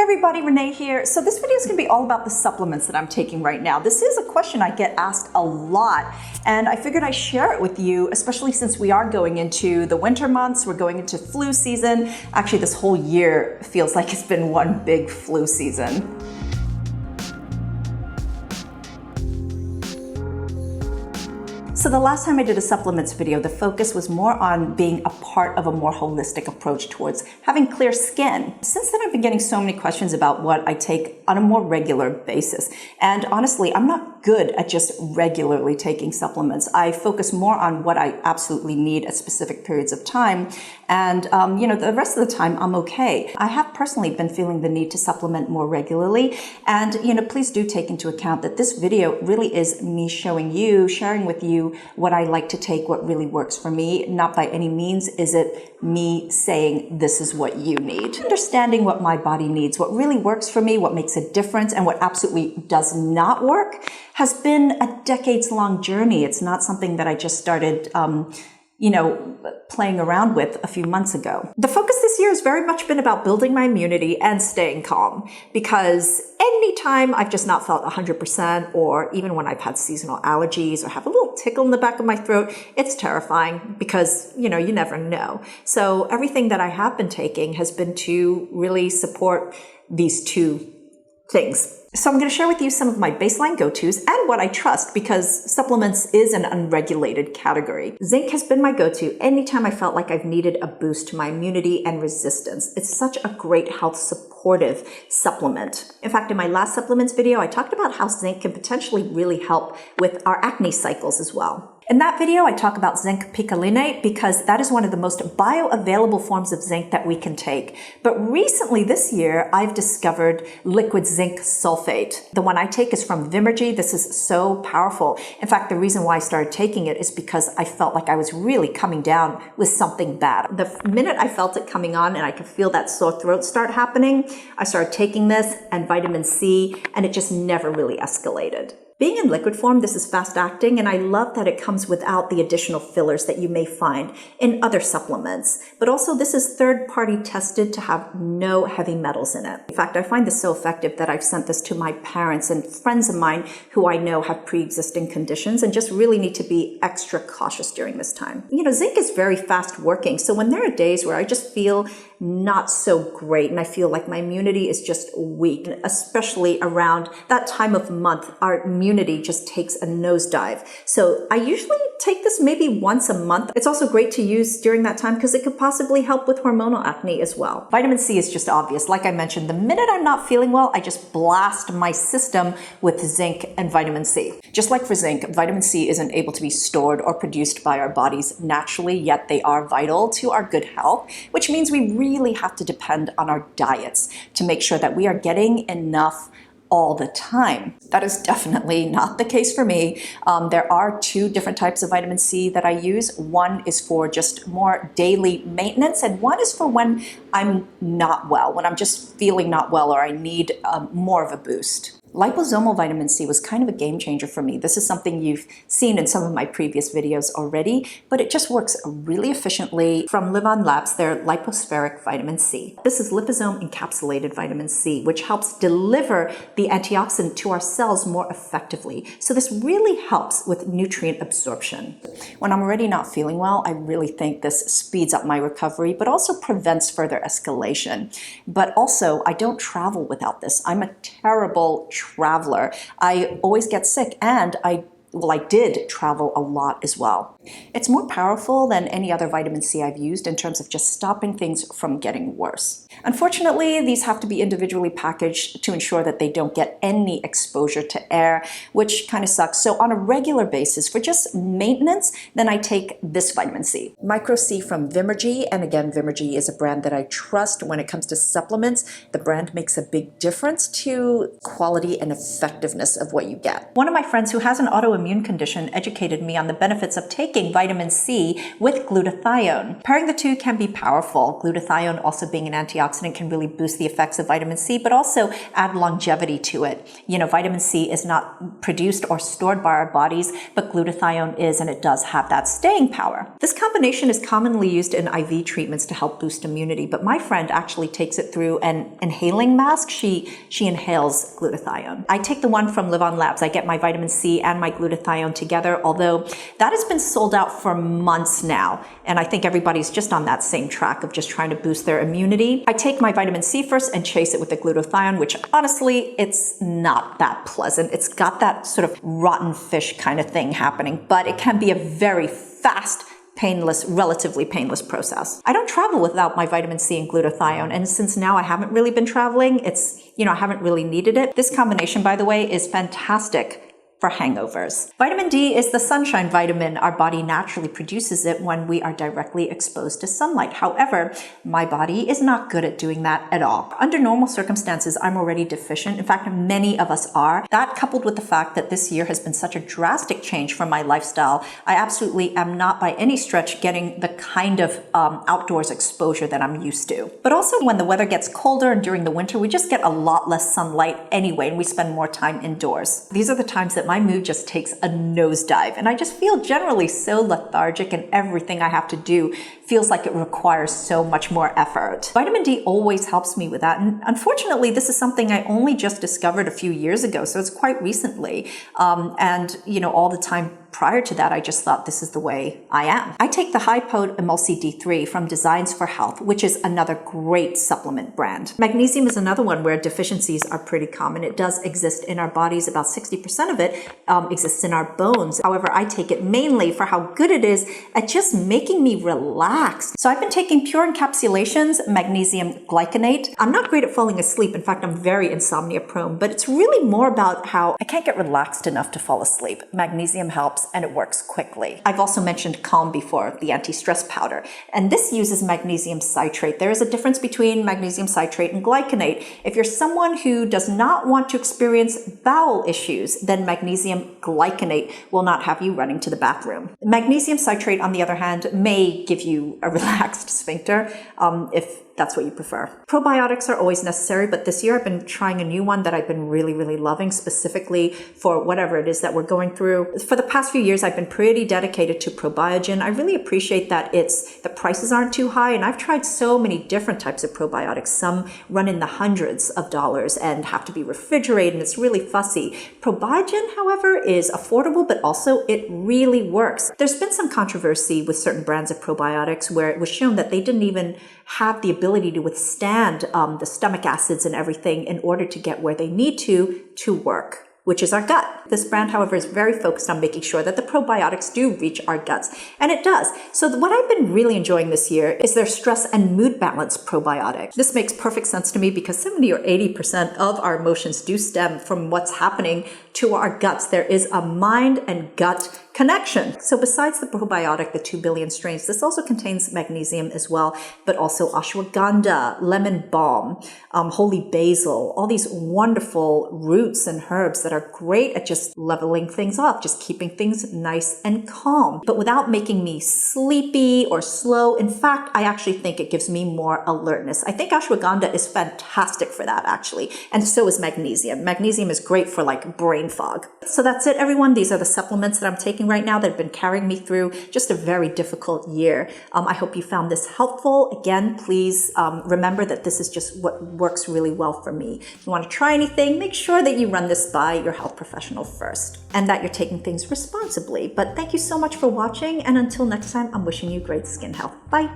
everybody, Renee here. So this video is going to be all about the supplements that I'm taking right now. This is a question I get asked a lot, and I figured I'd share it with you, especially since we are going into the winter months, we're going into flu season. Actually, this whole year feels like it's been one big flu season. So the last time I did a supplements video, the focus was more on being a part of a more holistic approach towards having clear skin. Since then, I've been getting so many questions about what I take on a more regular basis. And honestly, I'm not good at just regularly taking supplements. I focus more on what I absolutely need at specific periods of time. And, the rest of the time, I'm okay. I have personally been feeling the need to supplement more regularly. And, please do take into account that this video really is me sharing with you what I like to take, what really works for me. Not by any means is it me saying this is what you need. Understanding what my body needs, what really works for me, what makes a difference, and what absolutely does not work has been a decades-long journey. It's not something that I just started playing around with a few months ago. The focus this year has very much been about building my immunity and staying calm, because anytime I've just not felt 100%, or even when I've had seasonal allergies or have a little tickle in the back of my throat, it's terrifying because, you never know. So everything that I have been taking has been to really support these two things. So I'm going to share with you some of my baseline go-tos and what I trust, because supplements is an unregulated category. Zinc has been my go-to anytime I felt like I've needed a boost to my immunity and resistance. It's such a great health supportive supplement. In fact, in my last supplements video, I talked about how zinc can potentially really help with our acne cycles as well. In that video, I talk about zinc picolinate because that is one of the most bioavailable forms of zinc that we can take. But recently this year, I've discovered liquid zinc sulfate. The one I take is from Vimergy. This is so powerful. In fact, the reason why I started taking it is because I felt like I was really coming down with something bad. The minute I felt it coming on and I could feel that sore throat start happening, I started taking this and vitamin C, and it just never really escalated. Being in liquid form, this is fast acting, and I love that it comes without the additional fillers that you may find in other supplements. But also, this is third-party tested to have no heavy metals in it. In fact, I find this so effective that I've sent this to my parents and friends of mine who I know have pre-existing conditions and just really need to be extra cautious during this time. Zinc is very fast working, so when there are days where I just feel not so great and I feel like my immunity is just weak, especially around that time of month, our immunity just takes a nosedive. So I usually take this maybe once a month. It's also great to use during that time because it could possibly help with hormonal acne as well. Vitamin C is just obvious. Like I mentioned, the minute I'm not feeling well, I just blast my system with zinc and vitamin C. Just like for zinc, vitamin C isn't able to be stored or produced by our bodies naturally, yet they are vital to our good health, which means we really have to depend on our diets to make sure that we are getting enough all the time. That is definitely not the case for me. There are two different types of vitamin C that I use. One is for just more daily maintenance, and one is for when I'm not well, when I'm just feeling not well or I need more of a boost. Liposomal vitamin C was kind of a game changer for me. This is something you've seen in some of my previous videos already, but it just works really efficiently. From Livon Labs, their Lipospheric Vitamin C. This is liposome encapsulated vitamin C, which helps deliver the antioxidant to our cells more effectively. So this really helps with nutrient absorption. When I'm already not feeling well, I really think this speeds up my recovery, but also prevents further escalation. But also, I don't travel without this. I'm a terrible traveler. I always get sick, and I did travel a lot as well. It's more powerful than any other vitamin C I've used in terms of just stopping things from getting worse. Unfortunately, these have to be individually packaged to ensure that they don't get any exposure to air, which kind of sucks. So on a regular basis, for just maintenance, then I take this vitamin C. Micro C from Vimergy, and again, Vimergy is a brand that I trust when it comes to supplements. The brand makes a big difference to quality and effectiveness of what you get. One of my friends who has an autoimmune condition educated me on the benefits of taking taking vitamin C with glutathione. Pairing the two can be powerful. Glutathione, also being an antioxidant, can really boost the effects of vitamin C, but also add longevity to it. You know, vitamin C is not produced or stored by our bodies, but glutathione is, and it does have that staying power. This combination is commonly used in IV treatments to help boost immunity, but my friend actually takes it through an inhaling mask. She inhales glutathione. I take the one from Live On Labs. I get my vitamin C and my glutathione together, although that has been sold out for months now, and I think everybody's just on that same track of just trying to boost their immunity. I take my vitamin C first and chase it with the glutathione, which honestly, it's not that pleasant. It's got that sort of rotten fish kind of thing happening, but it can be a very fast, painless, relatively painless process. I don't travel without my vitamin C and glutathione, and since now I haven't really been traveling, I haven't really needed it. This combination, by the way, is fantastic for hangovers. Vitamin D is the sunshine vitamin. Our body naturally produces it when we are directly exposed to sunlight. However, my body is not good at doing that at all. Under normal circumstances, I'm already deficient. In fact, many of us are. That, coupled with the fact that this year has been such a drastic change from my lifestyle, I absolutely am not by any stretch getting the kind of outdoors exposure that I'm used to. But also when the weather gets colder and during the winter, we just get a lot less sunlight anyway, and we spend more time indoors. These are the times that my mood just takes a nosedive, and I just feel generally so lethargic, and everything I have to do feels like it requires so much more effort. Vitamin D always helps me with that, and unfortunately this is something I only just discovered a few years ago, so it's quite recently, and all the time prior to that, I just thought this is the way I am. I take the High-Pot Emulsi D3 from Designs for Health, which is another great supplement brand. Magnesium is another one where deficiencies are pretty common. It does exist in our bodies. About 60% of it exists in our bones. However, I take it mainly for how good it is at just making me relax. So I've been taking pure encapsulations, magnesium glycinate. I'm not great at falling asleep. In fact, I'm very insomnia prone, but it's really more about how I can't get relaxed enough to fall asleep. Magnesium helps, and it works quickly. I've also mentioned Calm before, the anti-stress powder, and this uses magnesium citrate. There is a difference between magnesium citrate and glycinate. If you're someone who does not want to experience bowel issues, then magnesium glycinate will not have you running to the bathroom. Magnesium citrate, on the other hand, may give you a relaxed sphincter if that's what you prefer. Probiotics are always necessary, but this year I've been trying a new one that I've been really, really loving, specifically for whatever it is that we're going through. For the past few years, I've been pretty dedicated to Probiogen. I really appreciate that the prices aren't too high, and I've tried so many different types of probiotics. Some run in the hundreds of dollars and have to be refrigerated, and it's really fussy. Probiogen, however, is affordable, but also it really works. There's been some controversy with certain brands of probiotics where it was shown that they didn't even have the ability to withstand the stomach acids and everything in order to get where they need to work, which is our gut. This brand, however, is very focused on making sure that the probiotics do reach our guts, and it does. So what I've been really enjoying this year is their stress and mood balance probiotic. This makes perfect sense to me because 70 or 80% of our emotions do stem from what's happening to our guts. There is a mind and gut connection. So besides the probiotic, the 2 billion strains, this also contains magnesium as well, but also ashwagandha, lemon balm, holy basil, all these wonderful roots and herbs that are great at just leveling things off, just keeping things nice and calm, but without making me sleepy or slow. In fact, I actually think it gives me more alertness. I think ashwagandha is fantastic for that, actually, and so is magnesium. Magnesium is great for like brain fog. So that's it, everyone. These are the supplements that I'm taking right now that have been carrying me through just a very difficult year. I hope you found this helpful. Again, please remember that this is just what works really well for me. If you want to try anything, make sure that you run this by your health professional first and that you're taking things responsibly. But thank you so much for watching, and until next time, I'm wishing you great skin health. Bye.